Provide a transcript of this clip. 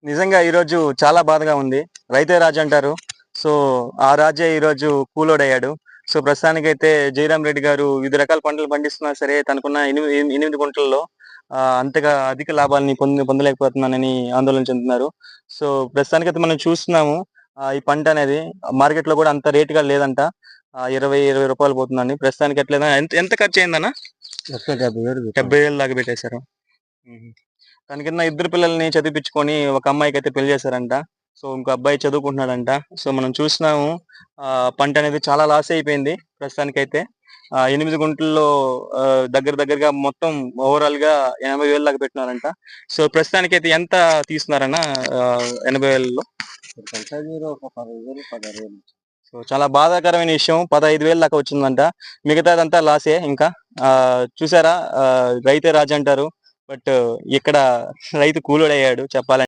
నిజంగా ఈరోజు చాలా బాధగా ఉంది. రైతే రాజు అంటారు. సో, ఆ రాజే ఈరోజు కూలోడయ్యాడు. సో, ప్రస్తుతానికైతే జయరామ్ రెడ్డి గారు వివిధ రకాల పంటలు పండిస్తున్నా సరే, తనకున్న 8 గుంటల్లో అంతగా అధిక లాభాల్ని పొందలేకపోతున్నానని ఆందోళన చెందుతున్నారు. సో, ప్రస్తుతానికైతే మనం చూస్తున్నాము. ఈ పంటనేది మార్కెట్‌లో గూడా అంత రేట్‌గా లేదంట. 20 పోతుందండి. ప్రస్తుతానికి ఎట్లైనా ఎంత ఎంత ఖర్చయిందన్న? లక్ష 70,000 పెట్టాం. 70,000 దాకా పెట్టేశారు. హుహు. తన కింద ఇద్దరు పిల్లల్ని చదివిపిచ్చుకొని ఒక అమ్మాయికైతే పెళ్లి చేశారంట. సో, ఇంకో అబ్బాయి చదువుకుంటున్నాడంట. సో, మనం చూస్తున్నాము పంటనేది చాలా లాస్ అయిపోయింది ప్రస్తుతానికైతే. 8 గుంటల్లో దగ్గర దగ్గరగా మొత్తం ఓవరాల్‌గా 80,000 దాకా పెట్టినారంట. సో, ప్రస్తుతానికైతే ఎంత తీస్తున్నారన్న 80,000లో? కంటా ఒక 15,000, 16,000. సో, చాలా బాధాకరమైన విషయం. 15,000 దాకా వచ్చిందంట. మిగతాదంతా లాసే ఇంకా. చూసారా రైతే రాజంటారు. బట్ ఇక్కడ రైతు కూలోడయ్యాడు చెప్పాలంటే.